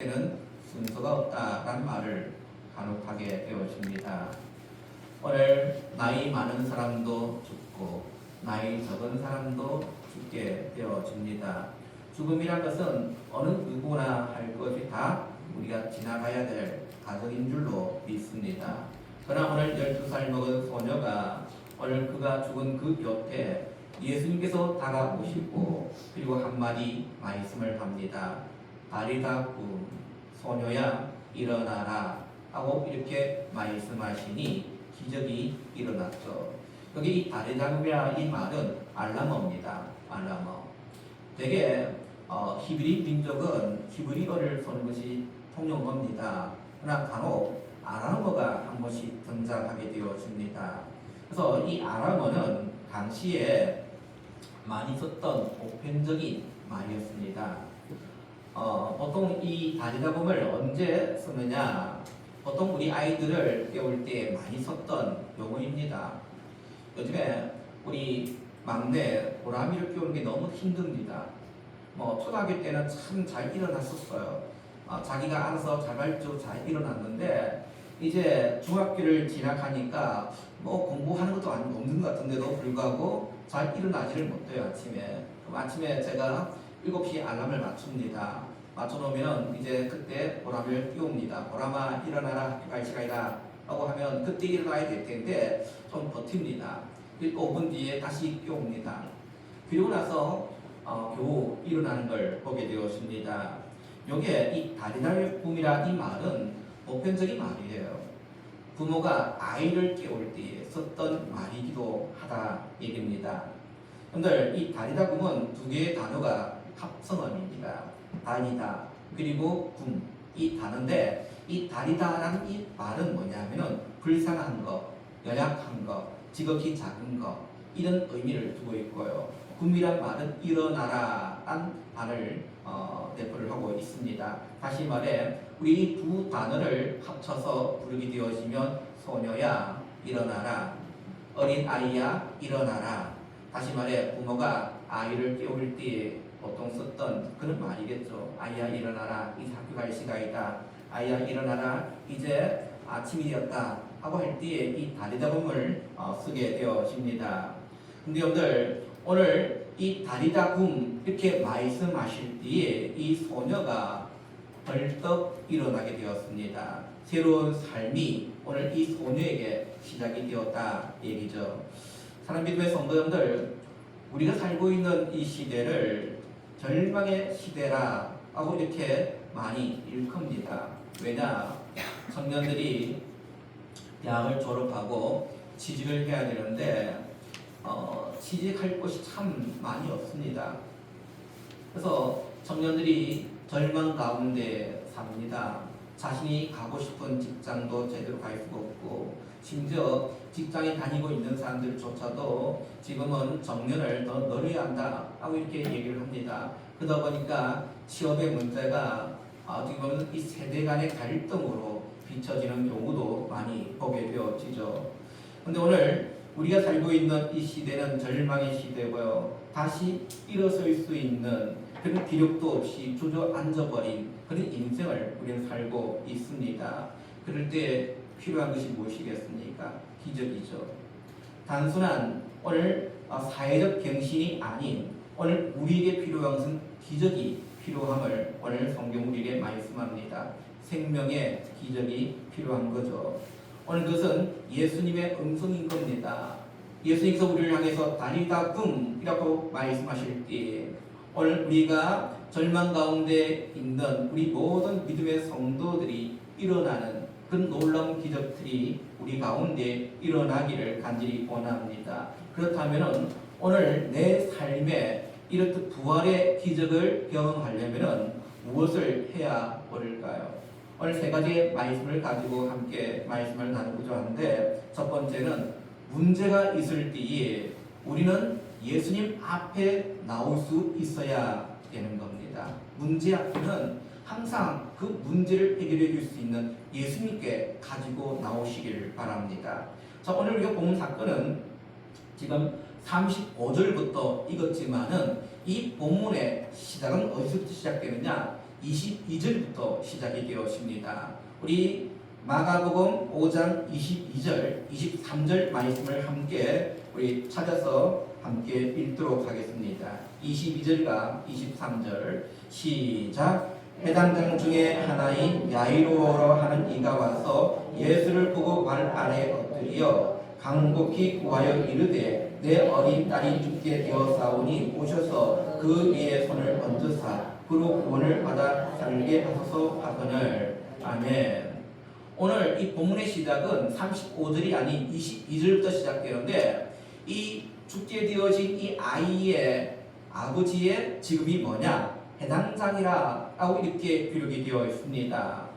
우리한테는 순서가 없다라는 말을 간혹 하게 되어집니다. 오늘 나이 많은 사람도 죽고 나이 적은 사람도 죽게 되어집니다. 죽음이란 것은 어느 누구나 할 것이 다 우리가 지나가야 될 과정인 줄로 믿습니다. 그러나 오늘 12살 먹은 소녀가 오늘 그가 죽은 그 곁에 예수님께서 다가오시고 그리고 한마디 말씀을 합니다. 다리다꿈 소녀야 일어나라 하고 이렇게 말씀하시니 기적이 일어났죠. 여기 이 다리다꿈이라 이 말은 알라머입니다. 알라머. 되게 히브리 민족은 히브리어를 쓰는 것이 통용어입니다. 그러나 간혹 아람어가 한 번씩 등장하게 되어집니다. 그래서 이 아람어는 당시에 많이 썼던 보편적인 말이었습니다. 보통 이 다리다꿈을 언제 쓰느냐? 보통 우리 아이들을 깨울 때 많이 썼던 용어입니다. 요즘에 우리 막내 보람이를 깨우는 게 너무 힘듭니다. 초등학교 때는 참 잘 일어났었어요. 자기가 알아서 자발적으로 잘 일어났는데 이제 중학교를 진학하니까 공부하는 것도 없는 것 같은데도 불구하고 잘 일어나지를 못해요. 아침에. 그럼 아침에 제가 7시에 알람을 맞춥니다. 맞춰놓으면 이제 그때 보람을 깨웁니다. 보람아 일어나라, 학교 갈 시간이다 라고 하면 그때 일어나야 될 텐데 좀 버팁니다. 5분 뒤에 다시 깨웁니다. 그리고 나서 겨우 일어나는 걸 보게 되었습니다. 요게 이 다리다꿈이라 이 말은 보편적인 말이에요. 부모가 아이를 깨울 때에 썼던 말이기도 하다 얘기입니다. 여러분들 이 다리다꿈은 두 개의 단어가 합성어입니다. 다리다 그리고 꿈 이 단어인데 이 다리다라는 이 말은 뭐냐면은 불쌍한 거, 연약한 거, 지극히 작은 거 이런 의미를 두고 있고요. 꿈이란 말은 일어나라란 말을 내포를 하고 있습니다. 다시 말해 우리 두 단어를 합쳐서 부르게 되어지면 소녀야 일어나라, 어린 아이야 일어나라. 다시 말해 부모가 아이를 깨울 때 보통 썼던 그런 말이겠죠. 아이야 일어나라, 이제 학교 갈 시간이다. 아이야 일어나라, 이제 아침이 되었다 하고 할 때에 이 다리다꿈을 쓰게 되어집니다. 근데 여러분들 오늘 이 다리다꿈 이렇게 말씀하실 때에 이 소녀가 벌떡 일어나게 되었습니다. 새로운 삶이 오늘 이 소녀에게 시작이 되었다 얘기죠. 사랑 믿음의 성도님들, 우리가 살고 있는 이 시대를 절망의 시대라 하고 이렇게 많이 일컫니다. 왜냐? 청년들이 대학을 졸업하고 취직을 해야 되는데 취직할 곳이 참 많이 없습니다. 그래서 청년들이 절망 가운데 삽니다. 자신이 가고 싶은 직장도 제대로 갈 수가 없고 심지어 직장에 다니고 있는 사람들조차도 지금은 정년을 더 늘려야 한다 하고 이렇게 얘기를 합니다. 그러다 보니까 취업의 문제가 어떻게 보면 이 세대 간의 갈등으로 비춰지는 경우도 많이 보게 되어지죠. 그런데 오늘 우리가 살고 있는 이 시대는 절망의 시대고요. 다시 일어설 수 있는 그런 기력도 없이 주저앉아버린 그런 인생을 우리는 살고 있습니다. 그럴 때 필요한 것이 무엇이겠습니까? 기적이죠. 단순한 오늘 사회적 경신이 아닌 오늘 우리에게 필요한 것은 기적이 필요함을 오늘 성경 우리에게 말씀합니다. 생명의 기적이 필요한 거죠. 오늘 그것은 예수님의 음성인 겁니다. 예수님께서 우리를 향해서 다리다꿈이라고 말씀하실 때 오늘 우리가 절망 가운데 있는 우리 모든 믿음의 성도들이 일어나는 그 놀라운 기적들이 우리 가운데 일어나기를 간절히 원합니다. 그렇다면 오늘 내 삶에 이렇듯 부활의 기적을 경험하려면 무엇을 해야 옳을까요? 오늘 세 가지의 말씀을 가지고 함께 말씀을 나누고자 하는데 첫 번째는 문제가 있을 때에 우리는 예수님 앞에 나올 수 있어야 되는 겁니다. 문제 앞에는 항상 그 문제를 해결해 줄 수 있는 예수님께 가지고 나오시기를 바랍니다. 자, 오늘 우리가 본 사건은 지금 35절부터 읽었지만은 이 본문의 시작은 어디서부터 시작되느냐? 22절부터 시작이 되었습니다. 우리 마가복음 5장 22절, 23절 말씀을 함께 우리 찾아서 함께 읽도록 하겠습니다. 22절과 23절 시작. 해당장 중에 하나인 야이로라 하는 이가 와서 예수를 보고 발 아래 엎드려 간곡히 구하여 이르되 내 어린 딸이 죽게 되었사오니 오셔서 그 위에 손을 얹으사 그로 구원을 받아 살게 하소서 하거늘. 아멘. 오늘 이 본문의 시작은 35절이 아닌 22절부터 시작되는데 이 죽게 되어진 이 아이의 아버지의 직업이 뭐냐? 해당장이라고 이렇게 기록이 되어 있습니다.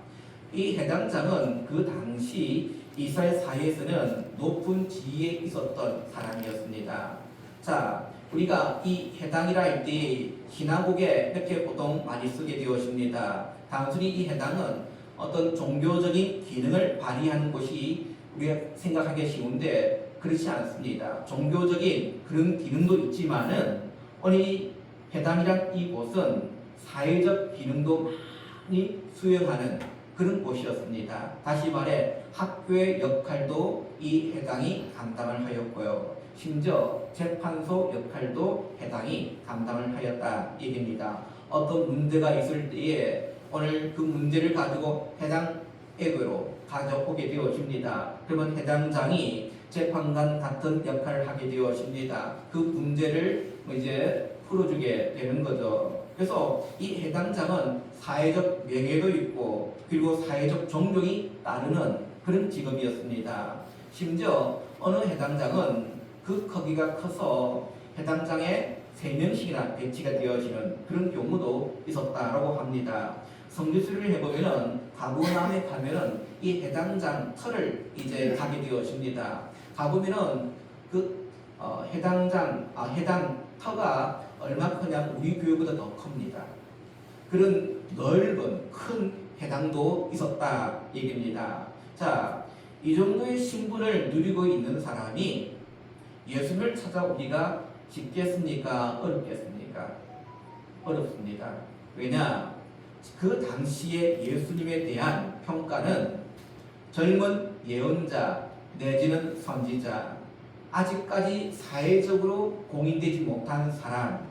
이 해당장은 그 당시 이스라엘 사회에서는 높은 지위에 있었던 사람이었습니다. 자, 우리가 이 해당이라 할 때 신앙국에 이렇게 보통 많이 쓰게 되었습니다. 단순히 이 해당은 어떤 종교적인 기능을 발휘하는 것이 우리가 생각하기 쉬운데 그렇지 않습니다. 종교적인 그런 기능도 있지만은 이 해당이란 이곳은 사회적 기능도 많이 수행하는 그런 곳이었습니다. 다시 말해 학교의 역할도 이 해당이 감당을 하였고요. 심지어 재판소 역할도 해당이 감당을 하였다 얘기입니다. 어떤 문제가 있을 때에 오늘 그 문제를 가지고 해당에게로 가져오게 되어집니다. 그러면 해당장이 재판관 같은 역할을 하게 되어집니다. 그 문제를 이제 풀어주게 되는 거죠. 그래서 이 해당장은 사회적 명예도 있고 그리고 사회적 존경이 따르는 그런 직업이었습니다. 심지어 어느 해당장은 그 크기가 커서 해당장에 3명씩이나 배치가 되어지는 그런 경우도 있었다라고 합니다. 성지수리를 해보면은 가보남에 가면은 이 해당장 터를 이제 가게 되어집니다. 가보면은 그 해당 터가 얼마 크냐 우리 교회보다 더 큽니다. 그런 넓은 큰 해당도 있었다 얘기입니다. 자, 이 정도의 신분을 누리고 있는 사람이 예수를 찾아오기가 쉽겠습니까? 어렵겠습니까? 어렵습니다. 왜냐? 그 당시에 예수님에 대한 평가는 젊은 예언자 내지는 선지자, 아직까지 사회적으로 공인되지 못한 사람,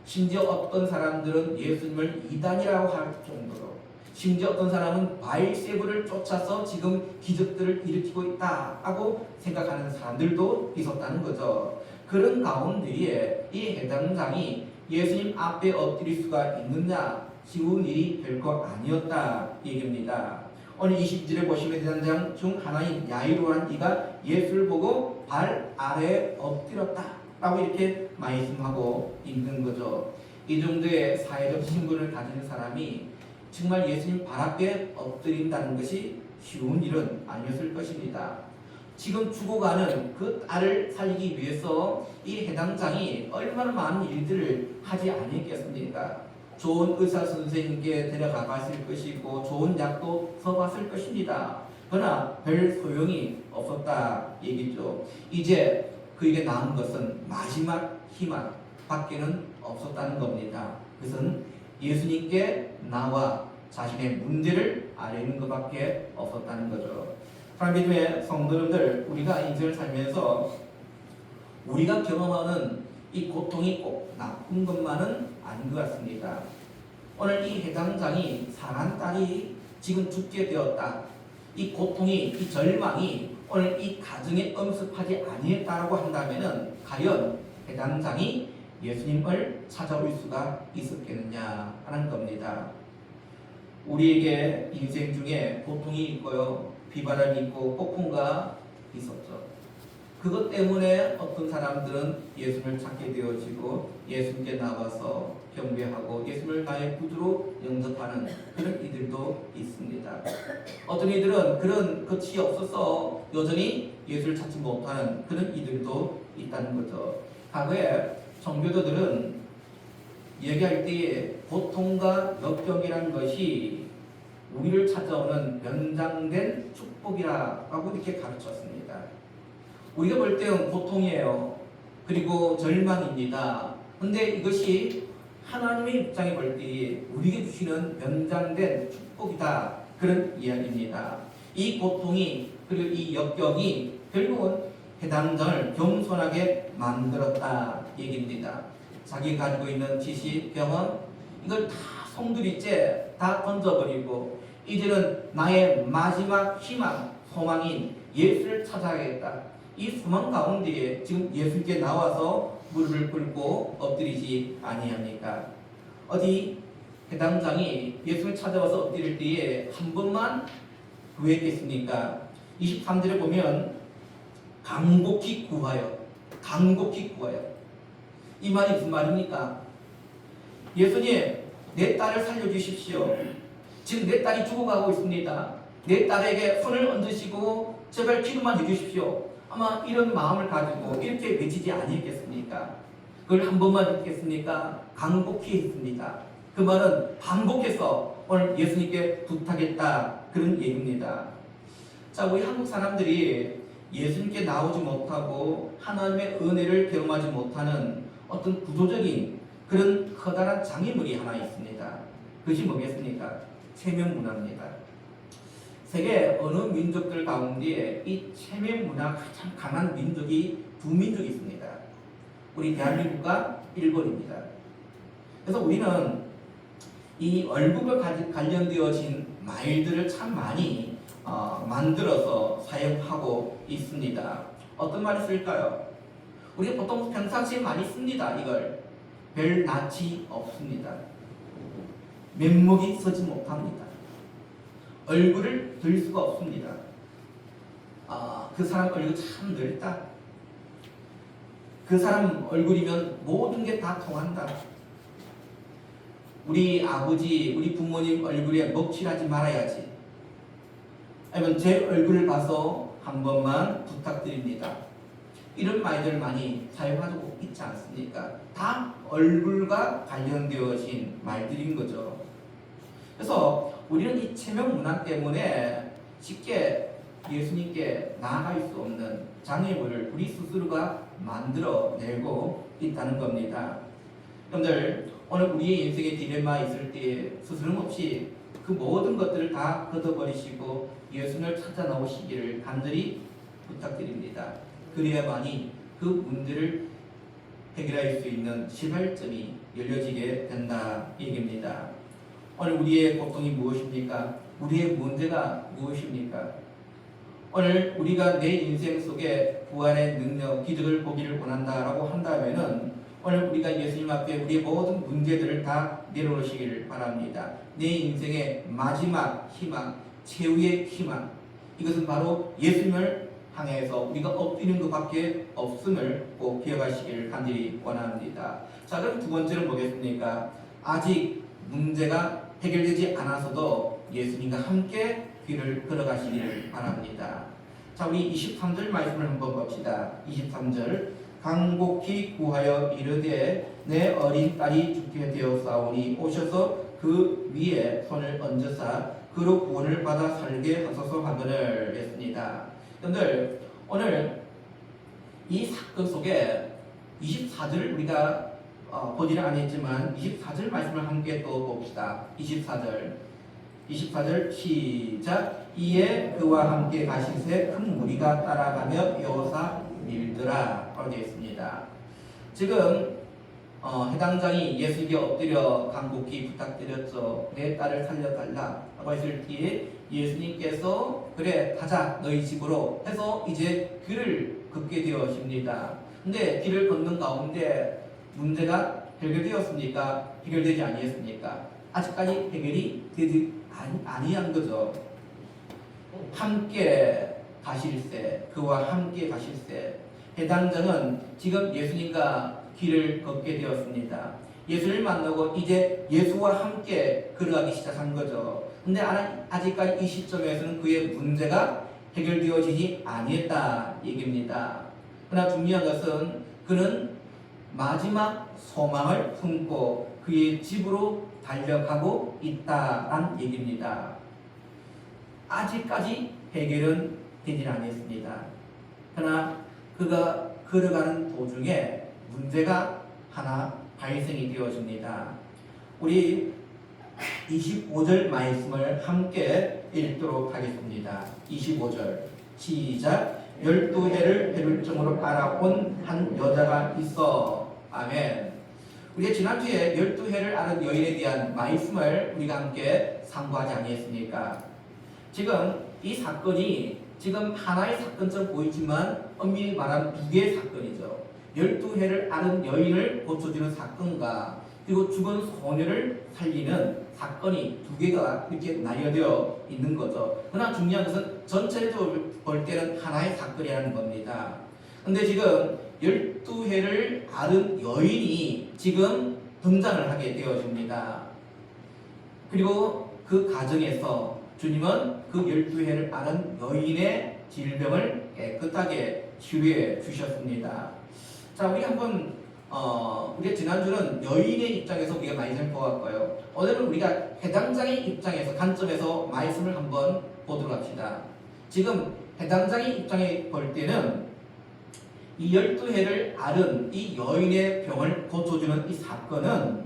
심지어 어떤 사람들은 예수님을 이단이라고 할 정도로, 심지어 어떤 사람은 바알세불을 쫓아서 지금 기적들을 일으키고 있다고 생각하는 사람들도 있었다는 거죠. 그런 가운데에 이 해당장이 예수님 앞에 엎드릴 수가 있느냐? 쉬운 일이 별거 아니었다 얘기입니다. 오늘 20절에 보시면 해당장 중 하나인 야이로라는 이가 예수를 보고 발 아래에 엎드렸다 라고 이렇게 말씀하고 있는 거죠. 이 정도의 사회적 신분을 가진 사람이 정말 예수님 발 앞에 엎드린다는 것이 쉬운 일은 아니었을 것입니다. 지금 죽어가는 그 딸을 살리기 위해서 이 해당장이 얼마나 많은 일들을 하지 않았겠습니까? 좋은 의사 선생님께 데려가 봤을 것이고 좋은 약도 써봤을 것입니다. 그러나 별 소용이 없었다 얘기죠. 이제 그에게 남은 것은 마지막 희망 밖에는 없었다는 겁니다. 그것은 예수님께 나와 자신의 문제를 아뢰는 것밖에 없었다는 거죠. 사랑하는 믿음의 성도님들, 우리가 인생을 살면서 우리가 경험하는 이 고통이 꼭 나쁜 것만은 아닌 것 같습니다. 오늘 이 해당장이 사랑한 딸이 지금 죽게 되었다. 이 고통이, 이 절망이 오늘 이 가정에 엄습하지 아니했다라고 한다면은 과연 해당장이 예수님을 찾아올 수가 있었겠느냐 하는 겁니다. 우리에게 인생 중에 고통이 있고요, 비바람이 있고 폭풍과 있었죠. 그것 때문에 어떤 사람들은 예수님을 찾게 되어지고 예수님께 나와서 경배하고 예수님을 나의 구주로 영접하는 그런 이들도 있습니다. 어떤 이들은 그런 것이 없어서 여전히 예수를 찾지 못하는 그런 이들도 있다는 거죠. 과거에 종교도들은 얘기할 때에 고통과 역경이라는 것이 우리를 찾아오는 연장된 축복이라고 이렇게 가르쳤습니다. 우리가 볼 때는 고통이에요. 그리고 절망입니다. 근데 이것이 하나님의 입장에 볼 때 우리에게 주시는 연장된 축복이다. 그런 이야기입니다. 이 고통이 그리고 이 역경이 결국은 해당장을 겸손하게 만들었다 얘기입니다. 자기가 가지고 있는 지식, 경험 이걸 다 송두리째 다 던져버리고 이제는 나의 마지막 희망, 소망인 예수를 찾아야겠다. 이 소망 가운데에 지금 예수께 나와서 무릎을 꿇고 엎드리지 아니합니까? 어디 해당장이 예수를 찾아와서 엎드릴 때에 한 번만 구했겠습니까? 23절에 보면 간곡히 구하여, 간곡히 구하여. 이 말이 무슨 말입니까? 예수님, 내 딸을 살려주십시오. 지금 내 딸이 죽어가고 있습니다. 내 딸에게 손을 얹으시고 제발 기도만 해주십시오. 아마 이런 마음을 가지고 이렇게 외치지 아니겠습니까? 그걸 한 번만 했겠습니까? 간곡히 했습니다. 그 말은 반복해서 오늘 예수님께 부탁했다 그런 얘기입니다. 자, 우리 한국 사람들이 예수님께 나오지 못하고 하나님의 은혜를 경험하지 못하는 어떤 구조적인 그런 커다란 장애물이 하나 있습니다. 그것이 뭐겠습니까? 체면 문화입니다. 세계 어느 민족들 가운데 이 체면 문화가 가장 강한 민족이 두 민족이 있습니다. 우리 대한민국과 일본입니다. 그래서 우리는 이 얼굴과 관련되어진 말들을 참 많이 만들어서 사용하고 있습니다. 어떤 말이 쓸까요? 우리가 보통 평상시에 많이 씁니다. 이걸 별 낯이 없습니다. 면목이 서지 못합니다. 얼굴을 들 수가 없습니다. 그 사람 얼굴 참 넓다. 그 사람 얼굴이면 모든 게 다 통한다. 우리 아버지, 우리 부모님 얼굴에 먹칠하지 말아야지. 아니면 제 얼굴을 봐서 한 번만 부탁드립니다. 이런 말들을 많이 사용하고 있지 않습니까? 다 얼굴과 관련되어진 말들인 거죠. 그래서 우리는 이 체면 문화 때문에 쉽게 예수님께 나아갈 수 없는 장애물을 우리 스스로가 만들어내고 있다는 겁니다. 여러분들, 오늘 우리의 인생에 딜레마 있을 때 스스럼없이 그 모든 것들을 다 걷어버리시고 예수님을 찾아 나오시기를 간절히 부탁드립니다. 그래야만이 그 문제를 해결할 수 있는 시발점이 열려지게 된다 얘기입니다. 오늘 우리의 고통이 무엇입니까? 우리의 문제가 무엇입니까? 오늘 우리가 내 인생 속에 부활의 능력, 기적을 보기를 원한다라고 한다면은 오늘 우리가 예수님 앞에 우리의 모든 문제들을 다 내려놓으시기를 바랍니다. 내 인생의 마지막 희망, 최후의 희망, 이것은 바로 예수님을 향해서 우리가 엎드리는 것밖에 없음을 꼭 기억하시기를 간절히 원합니다. 자, 그럼 두 번째는 뭐겠습니까? 아직 문제가 해결되지 않아서도 예수님과 함께 길을 걸어가시기를 바랍니다. 자, 우리 23절 말씀을 한번 봅시다. 23절 간곡히 구하여 이르되 내 어린 딸이 죽게 되었사오니 오셔서 그 위에 손을 얹으사 그로 구원을 받아 살게 하소서 하거늘 했습니다. 여러분들, 오늘 이 사건 속에 24절을 우리가 보지는 않았지만 24절 말씀을 함께 또 봅시다. 24절 시작. 이에 그와 함께 가시세 큰 무리가 따라가며 여호사 밀더라 라고 되어 있습니다. 지금 해당장이 예수에게 엎드려 간곡히 부탁드렸죠. 내 딸을 살려달라 라고 했을 때에 예수님께서 그래 가자 너희 집으로 해서 이제 길을 걷게 되었습니다. 근데 길을 걷는 가운데 문제가 해결되었습니까? 해결되지 아니했습니까? 아직까지 해결이 되지 아니한 거죠. 함께 가실세, 그와 함께 가실세. 해당자는 지금 예수님과 길을 걷게 되었습니다. 예수를 만나고 이제 예수와 함께 걸어가기 시작한 거죠. 근데 아직까지 이 시점에서는 그의 문제가 해결되어지지 아니했다 얘기입니다. 그러나 중요한 것은 그는 마지막 소망을 품고 그의 집으로 달려가고 있다란 얘기입니다. 아직까지 해결은 되지 않았습니다. 그러나 그가 걸어가는 도중에 문제가 하나 발생이 되어집니다. 우리 25절 말씀을 함께 읽도록 하겠습니다. 25절 시작. 12해를 혈증으로 앓아온 한 여자가 있어. 아멘. 우리가 지난주에 12해를 앓은 여인에 대한 말씀을 우리가 함께 상고하지 아니했습니까? 지금 이 사건이 지금 하나의 사건처럼 보이지만 엄밀히 말하면 두 개의 사건이죠. 12해를 앓은 여인을 고쳐주는 사건과 그리고 죽은 소녀를 살리는 사건이 두 개가 이렇게 나뉘어져 있는 거죠. 그러나 중요한 것은 전체적으로 볼 때는 하나의 사건이라는 겁니다. 근데 지금 12해를 앓은 여인이 지금 등장을 하게 되어집니다. 그리고 그 가정에서 주님은 그 12해를 앓은 여인의 질병을 깨끗하게 치유해 주셨습니다. 자, 우리 한번 우리가 지난주는 여인의 입장에서 우리가 말씀을 보았고요. 오늘은 우리가 해당장의 입장에서 관점에서 말씀을 한번 보도록 합시다. 지금 해당장의 입장에 볼 때는 이 12해를 앓은 이 여인의 병을 고쳐주는 이 사건은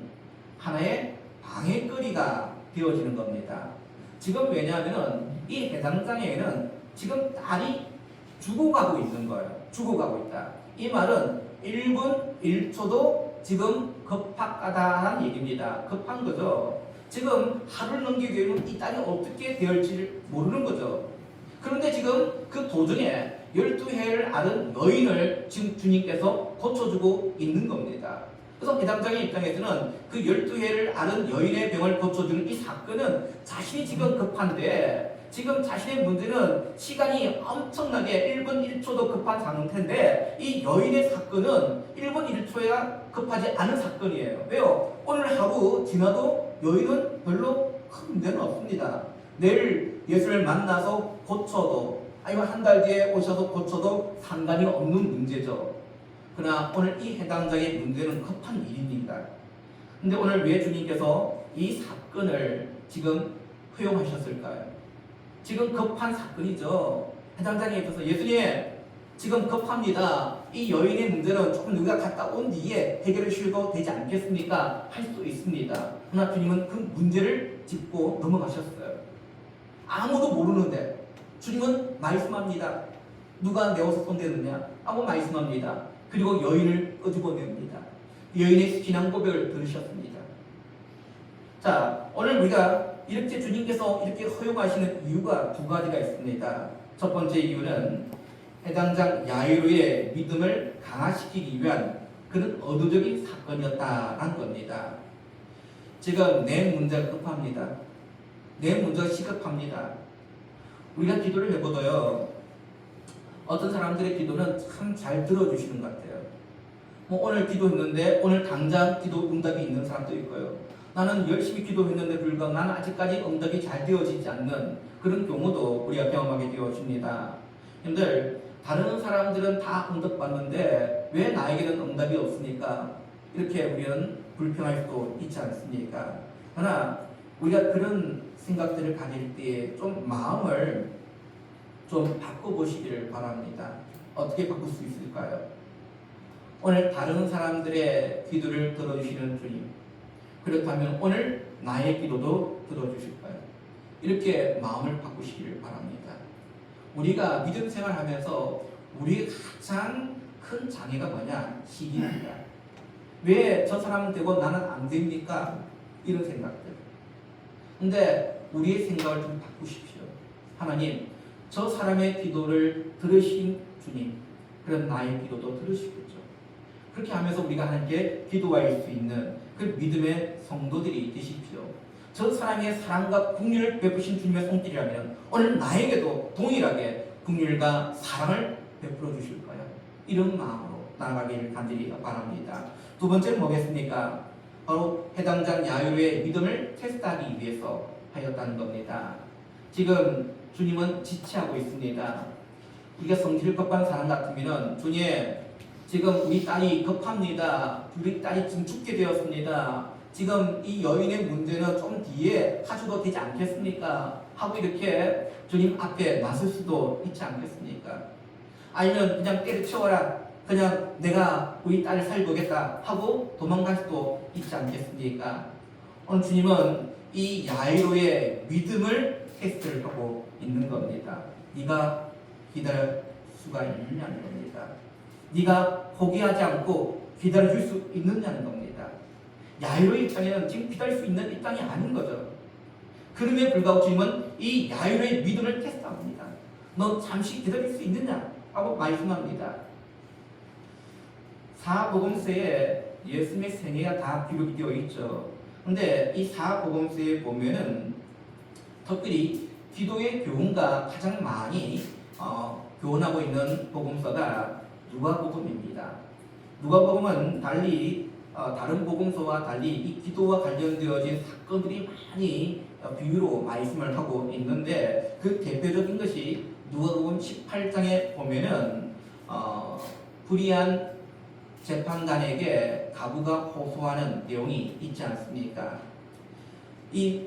하나의 방해거리가 되어지는 겁니다. 지금 왜냐하면 이 해당장에는 지금 딸이 죽어가고 있는 거예요. 죽어가고 있다. 이 말은 1분 1초도 지금 급박하다는 얘기입니다. 급한 거죠. 지금 하루를 넘기기 위해서는 이 딸이 어떻게 될지 모르는 거죠. 그런데 지금 그 도중에 12해를 앓은 여인을 지금 주님께서 고쳐주고 있는 겁니다. 그래서 해당장의 입장에서는 그 12해를 앓은 여인의 병을 고쳐주는 이 사건은 자신이 지금 급한데 지금 자신의 문제는 시간이 엄청나게 1분 1초도 급한 상태인데 이 여인의 사건은 1분 1초가 급하지 않은 사건이에요. 왜요? 오늘 하루 지나도 여인은 별로 큰 문제는 없습니다. 내일 예수를 만나서 고쳐도 아니면 한 달 뒤에 오셔서 고쳐도 상관이 없는 문제죠. 그러나 오늘 이 해당자의 문제는 급한 일입니다. 근데 오늘 왜 주님께서 이 사건을 지금 허용하셨을까요? 지금 급한 사건이죠. 해당장에 있어서 예수님 지금 급합니다. 이 여인의 문제는 조금 우리가 갔다 온 뒤에 해결을 쉬어도 되지 않겠습니까? 할 수 있습니다. 그러나 주님은 그 문제를 짚고 넘어가셨어요. 아무도 모르는데 주님은 말씀합니다. 누가 내 옷을 손대느냐? 하고 말씀합니다. 그리고 여인을 끄집어냅니다. 여인의 신앙 고백을 들으셨습니다. 자, 오늘 우리가 이렇게 주님께서 이렇게 허용하시는 이유가 두 가지가 있습니다. 첫 번째 이유는 해당장 야이로의 믿음을 강화시키기 위한 그런 의도적인 사건이었다는 겁니다. 지금 내 문제가 급합니다. 내 문제가 시급합니다. 우리가 기도를 해보도요. 어떤 사람들의 기도는 참 잘 들어주시는 것 같아요. 뭐 오늘 기도했는데 오늘 당장 기도 응답이 있는 사람도 있고요. 나는 열심히 기도했는데 불구하고 나는 아직까지 응답이 잘 되어지지 않는 그런 경우도 우리가 경험하게 되어집니다. 여러분들 다른 사람들은 다 응답받는데 왜 나에게는 응답이 없습니까? 이렇게 우리는 불평할 수도 있지 않습니까? 그러나 우리가 그런 생각들을 가질 때 좀 마음을 좀 바꿔보시기를 바랍니다. 어떻게 바꿀 수 있을까요? 오늘 다른 사람들의 기도를 들어주시는 주님, 그렇다면 오늘 나의 기도도 들어주실까요? 이렇게 마음을 바꾸시기를 바랍니다. 우리가 믿음 생활하면서 우리의 가장 큰 장애가 뭐냐? 시기입니다. 왜 저 사람은 되고 나는 안 됩니까? 이런 생각들. 근데 우리의 생각을 좀 바꾸십시오. 하나님, 저 사람의 기도를 들으신 주님, 그럼 나의 기도도 들으시겠죠. 그렇게 하면서 우리가 하나님께 기도할 수 있는 그 믿음의 성도들이 되십시오. 저 사람의 사랑과 긍휼을 베푸신 주님의 손길이라면 오늘 나에게도 동일하게 긍휼과 사랑을 베풀어 주실 거예요. 이런 마음으로 나아가기를 간절히 바랍니다. 두 번째는 뭐겠습니까? 바로 해당장 야유의 믿음을 테스트하기 위해서 하였다는 겁니다. 지금 주님은 지체하고 있습니다. 우리가 성질을 급한 사람 같으면 주님, 지금 우리 딸이 급합니다. 우리 딸이 지금 죽게 되었습니다. 지금 이 여인의 문제는 좀 뒤에 하셔도 되지 않겠습니까? 하고 이렇게 주님 앞에 나설 수도 있지 않겠습니까? 아니면 그냥 때려치워라. 그냥 내가 우리 딸을 살보겠다 하고 도망갈 수도 있지 않겠습니까? 오늘 주님은 이 야이로의 믿음을 테스트를 하고 있는 겁니다. 네가 기다릴 수가 있느냐는 겁니다. 네가 포기하지 않고 기다려줄 수 있느냐는 겁니다. 야이로의 입장에는 지금 기다릴 수 있는 입장이 아닌 거죠. 그럼에 불구하고 주님은 이 야이로의 믿음을 테스트합니다. 너 잠시 기다릴 수 있느냐? 하고 말씀합니다. 사복음서에 예수님의 생애가 다 기록이 되어 있죠. 근데 이 사복음서에 보면은 특별히 기도의 교훈과 가장 많이 교훈하고 있는 복음서가 누가복음입니다. 누가복음은 달리 다른 복음서와 달리 이 기도와 관련되어진 사건들이 많이 비유로 말씀을 하고 있는데 그 대표적인 것이 누가복음 18장에 보면은 불의한 재판관에게 가부가 호소하는 내용이 있지 않습니까? 이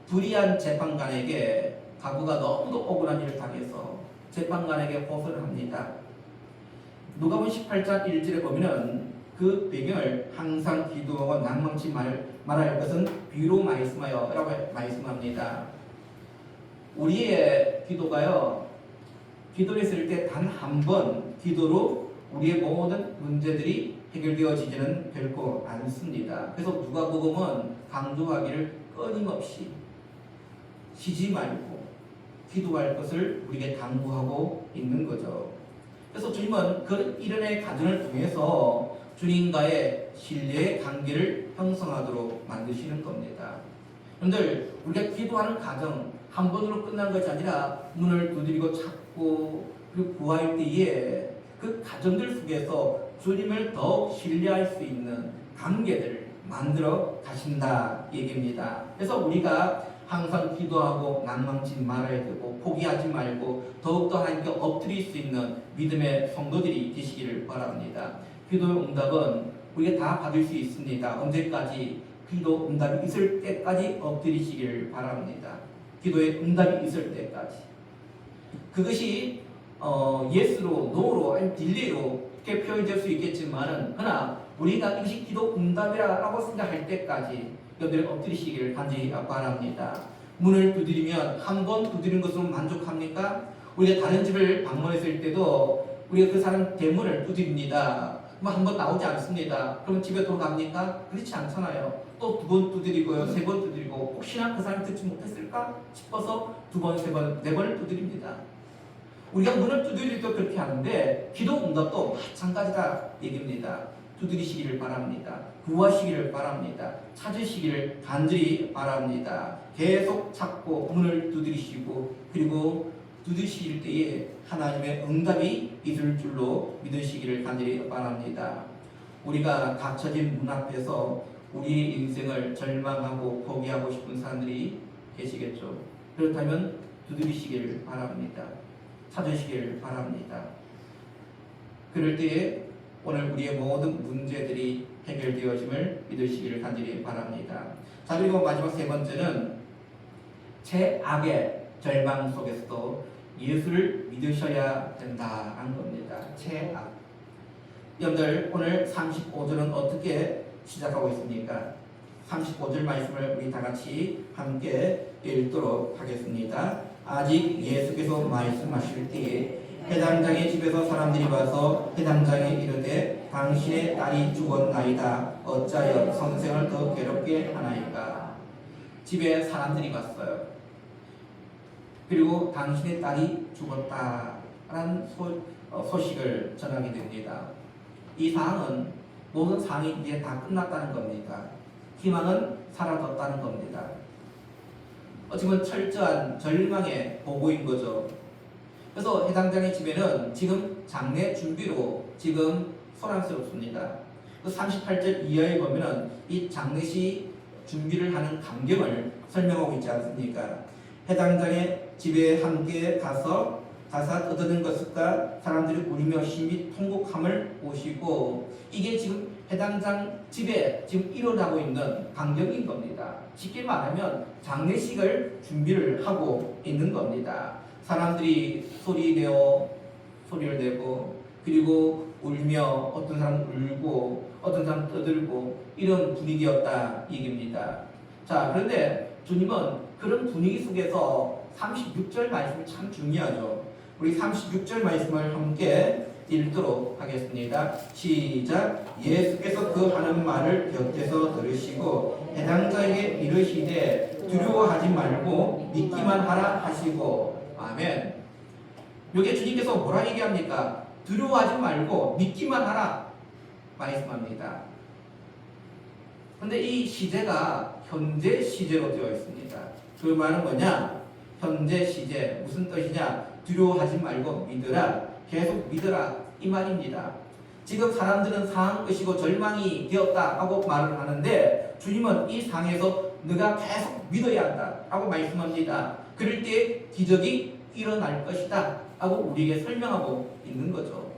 불의한 재판관에게 가부가 너무도 억울한 일을 당해서 재판관에게 호소를 합니다. 누가복음 18장 1절에 보면은 그 배경을 항상 기도하고 낭망치 말할 것은 비유로 말씀하여 라고 말씀합니다. 우리의 기도가요, 기도를 했을 때 단 한 번 기도로 우리의 모든 문제들이 해결되어지지는 결코 않습니다. 그래서 누가복음은 강조하기를 끊임없이 쉬지 말고 기도할 것을 우리에게 당부하고 있는 거죠. 그래서 주님은 그 일련의 가정을 통해서 주님과의 신뢰의 관계를 형성하도록 만드시는 겁니다. 여러분들, 우리가 기도하는 과정 한 번으로 끝난 것이 아니라 문을 두드리고 찾고 그리고 구할 때에 그 과정들 속에서 주님을 더욱 신뢰할 수 있는 관계들을 만들어 가신다 얘기입니다. 그래서 우리가 항상 기도하고 낭망치 말아야 되고 포기하지 말고 더욱더 하나님께 엎드릴 수 있는 믿음의 성도들이 되시기를 바랍니다. 기도의 응답은 우리가 다 받을 수 있습니다. 언제까지? 기도 응답이 있을 때까지 엎드리시기를 바랍니다. 기도의 응답이 있을 때까지. 그것이 예스로, 노로, 아니면 딜레이로 이렇게 표현될 수 있겠지만은 그러나 우리가 이것이 기도 응답이라고 생각할 때까지 여러분들이 엎드리시기를 간절히 바랍니다. 문을 두드리면 한 번 두드린 것으로 만족합니까? 우리가 다른 집을 방문했을 때도 우리가 그 사람 대문을 두드립니다. 한 번 나오지 않습니다. 그러면 집에 돌아갑니까? 그렇지 않잖아요. 또 두 번 두드리고요, 세 번 두드리고 혹시나 그 사람이 듣지 못했을까 싶어서 두 번, 세 번, 네 번을 두드립니다. 우리가 문을 두드릴 때 그렇게 하는데 기도 응답도 마찬가지다 얘기입니다. 두드리시기를 바랍니다. 구하시기를 바랍니다. 찾으시기를 간절히 바랍니다. 계속 찾고 문을 두드리시고 그리고 두드리실 때에 하나님의 응답이 있을 줄로 믿으시기를 간절히 바랍니다. 우리가 닫혀진 문 앞에서 우리의 인생을 절망하고 포기하고 싶은 사람들이 계시겠죠. 그렇다면 두드리시기를 바랍니다. 찾으시기를 바랍니다. 그럴 때에 오늘 우리의 모든 문제들이 해결되어짐을 믿으시기를 간절히 바랍니다. 자, 그리고 마지막 세 번째는 최악의 절망 속에서도 예수를 믿으셔야 된다는 겁니다. 최악. 여러분들, 오늘 35절은 어떻게 시작하고 있습니까? 35절 말씀을 우리 다 같이 함께 읽도록 하겠습니다. 아직 예수께서 말씀하실 때에 회당장의 집에서 사람들이 와서 회당장에 이르되 당신의 딸이 죽었나이다. 어찌하여 선생을 더 괴롭게 하나이까? 집에 사람들이 왔어요. 그리고 당신의 딸이 죽었다라는 소식을 전하게 됩니다. 이 상황은 모든 상황이 이제 다 끝났다는 겁니다. 희망은 사라졌다는 겁니다. 어찌보면 철저한 절망의 보고인 거죠. 그래서 해당장의 집에는 지금 장례 준비로 지금 소란스럽습니다. 38절 이하에 보면은 이 장례식 준비를 하는 광경을 설명하고 있지 않습니까? 해당장의 집에 함께 가서 가사 얻어낸 것과 사람들이 울며 심히 통곡함을 보시고 이게 지금 해당장 집에 지금 일어나고 있는 광경인 겁니다. 쉽게 말하면 장례식을 준비를 하고 있는 겁니다. 사람들이 소리를 내고 그리고 울며 어떤 사람은 울고 어떤 사람은 떠들고 이런 분위기였다 얘기입니다. 자, 그런데 주님은 그런 분위기 속에서 36절 말씀이 참 중요하죠. 우리 36절 말씀을 함께 읽도록 하겠습니다. 시작. 예수께서 그 하는 말을 곁에서 들으시고 해당 자에게 이르시되 두려워하지 말고 믿기만 하라 하시고. 아멘. 여기 주님께서 뭐라 얘기합니까? 두려워하지 말고 믿기만 하라 말씀합니다. 그런데 이 시제가 현재 시제로 되어 있습니다. 그 말은 뭐냐? 현재 시제. 무슨 뜻이냐? 두려워하지 말고 믿으라. 계속 믿으라 이 말입니다. 지금 사람들은 상황끝이고 절망이 되었다 하고 말을 하는데 주님은 이 상황에서 너가 계속 믿어야 한다 하고 말씀합니다. 그럴 때 기적이 일어날 것이다 하고 우리에게 설명하고 있는 거죠.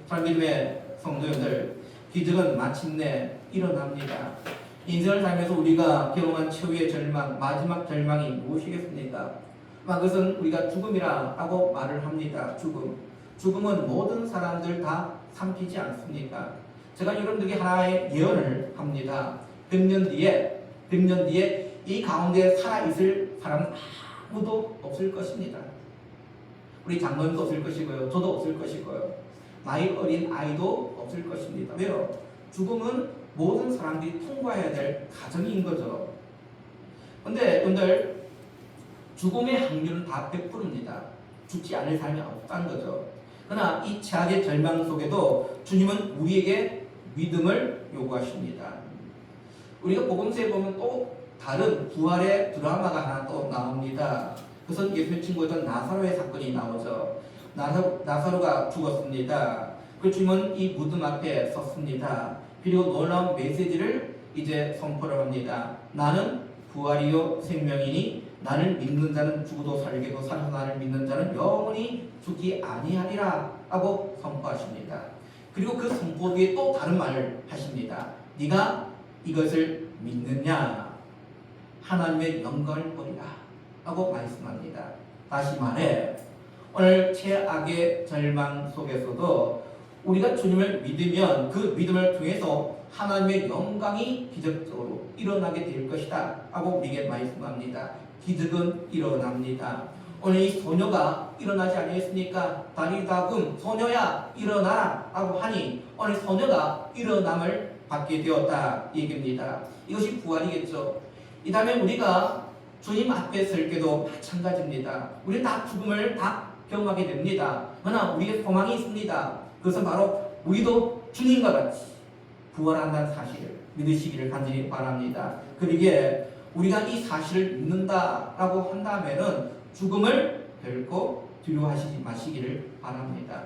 잘 믿음의 성도님들, 기적은 마침내 일어납니다. 인생을 살면서 우리가 경험한 최후의 절망, 마지막 절망이 무엇이겠습니까? 그것은 우리가 죽음이라 하고 말을 합니다. 죽음은 모든 사람들 다 삼키지 않습니까? 제가 여러분들에게 하나의 예언을 합니다. 100년 뒤에 이 가운데 살아있을 사람은 아무도 없을 것입니다. 우리 장모님도 없을 것이고요. 저도 없을 것이고요. 나이 어린 아이도 없을 것입니다. 왜요? 죽음은 모든 사람들이 통과해야 될 과정인 거죠. 근데 여러분들, 죽음의 확률은 다 100%입니다. 죽지 않을 사람이 없다는 거죠. 그러나 이 최악의 절망 속에도 주님은 우리에게 믿음을 요구하십니다. 우리가 복음서에 보면 또 다른 부활의 드라마가 하나 또 나옵니다. 그것은 예수님의 친구였던 나사로의 사건이 나오죠. 나사로가 죽었습니다. 그 주님은 이 무덤 앞에 섰습니다. 그리고 놀라운 메시지를 이제 선포를 합니다. 나는 부활이요 생명이니 나를 믿는 자는 죽어도 살게도 살아서 나를 믿는 자는 영원히 죽지 아니하리라 하고 선포하십니다. 그리고 그 선포 뒤에 또 다른 말을 하십니다. 네가 이것을 믿느냐? 하나님의 영광을 보리라 하고 말씀합니다. 다시 말해, 오늘 최악의 절망 속에서도 우리가 주님을 믿으면 그 믿음을 통해서 하나님의 영광이 기적적으로 일어나게 될 것이다 하고 우리에게 말씀합니다. 기적은 일어납니다. 오늘 이 소녀가 일어나지 아니했습니까? 다리다금 소녀야 일어나라 하고 하니 오늘 소녀가 일어남을 받게 되었다 얘기입니다. 이것이 부활이겠죠. 이 다음에 우리가 주님 앞에 설 때도 마찬가지입니다. 우리는 다 죽음을 다 경험하게 됩니다. 그러나 우리의 소망이 있습니다. 그것은 바로 우리도 주님과 같이 부활한다는 사실을 믿으시기를 간절히 바랍니다. 그러기에 우리가 이 사실을 믿는다라고 한다면은 죽음을 결코 두려워하시지 마시기를 바랍니다.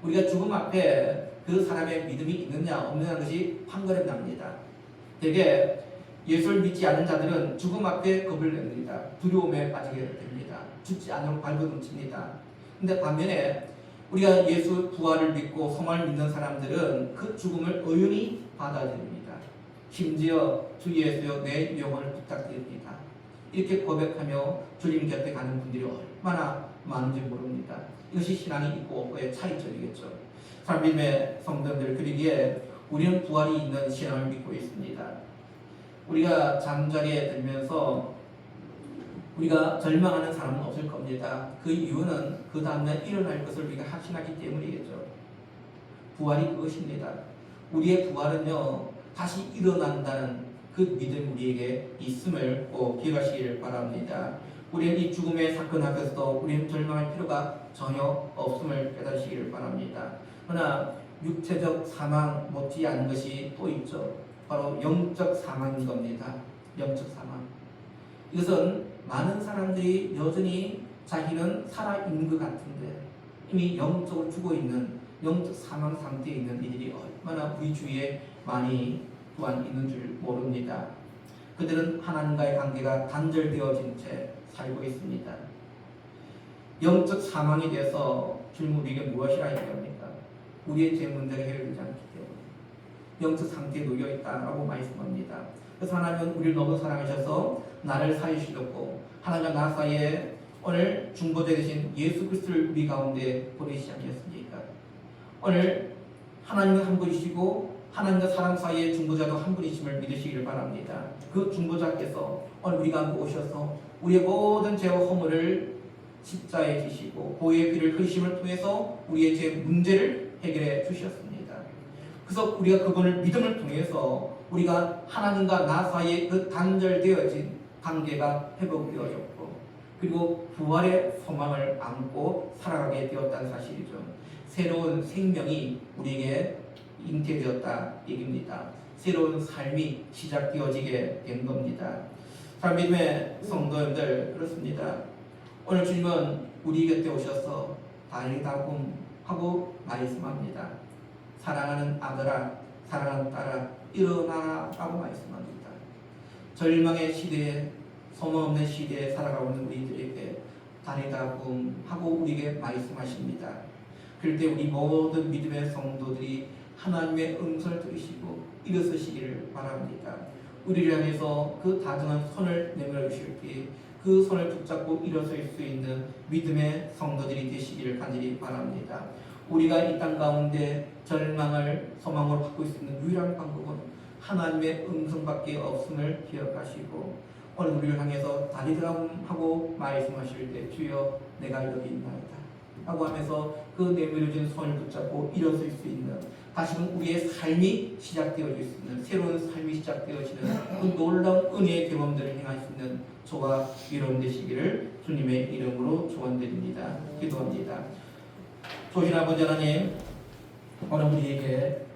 우리가 죽음 앞에 그 사람의 믿음이 있느냐 없느냐는 것이 판가름 납니다. 되게 예수를 믿지 않는 자들은 죽음 앞에 겁을 냅니다. 두려움에 빠지게 됩니다. 죽지 않으려고 발버둥칩니다. 근데 반면에 우리가 예수 부활을 믿고 소망을 믿는 사람들은 그 죽음을 의연히 받아들입니다. 심지어 주 예수여 내 영혼을 부탁드립니다. 이렇게 고백하며 주님 곁에 가는 분들이 얼마나 많은지 모릅니다. 이것이 신앙이 있고 없고의 차이점이겠죠. 삶의 성도들, 그러기에 우리는 부활이 있는 신앙을 믿고 있습니다. 우리가 잠자리에 들면서 우리가 절망하는 사람은 없을 겁니다. 그 이유는 그 다음날 일어날 것을 우리가 확신하기 때문이겠죠. 부활이 그것입니다. 우리의 부활은요, 다시 일어난다는 그 믿음 우리에게 있음을 꼭 기억하시기를 바랍니다. 우리는 이 죽음의 사건 앞에서도 우리는 절망할 필요가 전혀 없음을 깨달으시기를 바랍니다. 그러나 육체적 사망 못지않은 것이 또 있죠. 바로 영적 사망인 겁니다. 영적 사망. 이것은 많은 사람들이 여전히 자기는 살아있는 것 같은데 이미 영적으로 죽어 있는 영적 사망 상태에 있는 이들이 얼마나 우리 주위에 많이 또한 있는 줄 모릅니다. 그들은 하나님과의 관계가 단절되어진 채 살고 있습니다. 영적 사망에 대해서 주님 우리에게 무엇이라 얘기합니까? 우리의 죄 문제가 해결되지 않기 때문에 영적 상태에 놓여있다라고 말씀합니다. 그래서 하나님은 우리를 너무 사랑하셔서 나를 사이시렸고 하나님과 나 사이에 오늘 중보자 되신 예수 그리스도를 우리 가운데 보내시지 않겠습니까? 오늘 하나님은 한 분이시고 하나님과 사람 사이의 중보자도 한 분이심을 믿으시기를 바랍니다. 그 중보자께서 오늘 우리 가운데 오셔서 우리의 모든 죄와 허물을 십자에 지시고 보혈의 피를 흘리심을 통해서 우리의 죄 문제를 해결해 주셨습니다. 그래서 우리가 그분을 믿음을 통해서 우리가 하나님과 나 사이에 그 단절되어진 관계가 회복되어졌고 그리고 부활의 소망을 안고 살아가게 되었다는 사실이죠. 새로운 생명이 우리에게 잉태되었다 얘기입니다. 새로운 삶이 시작되어지게 된 겁니다. 자, 믿음의 성도님들 그렇습니다. 오늘 주님은 우리 곁에 오셔서 다리다굼 하고 말씀합니다. 사랑하는 아들아, 사랑하는 딸아, 일어나라 라고 말씀합니다. 절망의 시대에, 소망 없는 시대에 살아가고 있는 우리들에게 다리다굼 하고 우리에게 말씀하십니다. 그럴 때 우리 모든 믿음의 성도들이 하나님의 음성을 들으시고 일어서시기를 바랍니다. 우리를 향해서 그 다정한 손을 내밀어 주실 때 그 손을 붙잡고 일어설 수 있는 믿음의 성도들이 되시기를 간절히 바랍니다. 우리가 이 땅 가운데 절망을 소망으로 받고 있는 유일한 방법은 하나님의 음성밖에 없음을 기억하시고 오늘 우리를 향해서 다리다굼하고 말씀하실 때 주여 내가 여기 있나이다 라고 하면서 그 내밀어진 손을 붙잡고 일어설 수 있는 다시금 우리의 삶이 시작되어질 수 있는 새로운 삶이 시작되어지는 그 놀라운 은혜의 경험들을 행할 수 있는 저와 여러분 되시기를 주님의 이름으로 축원드립니다. 기도합니다. 조신 아버지 하나님 오늘 우리에게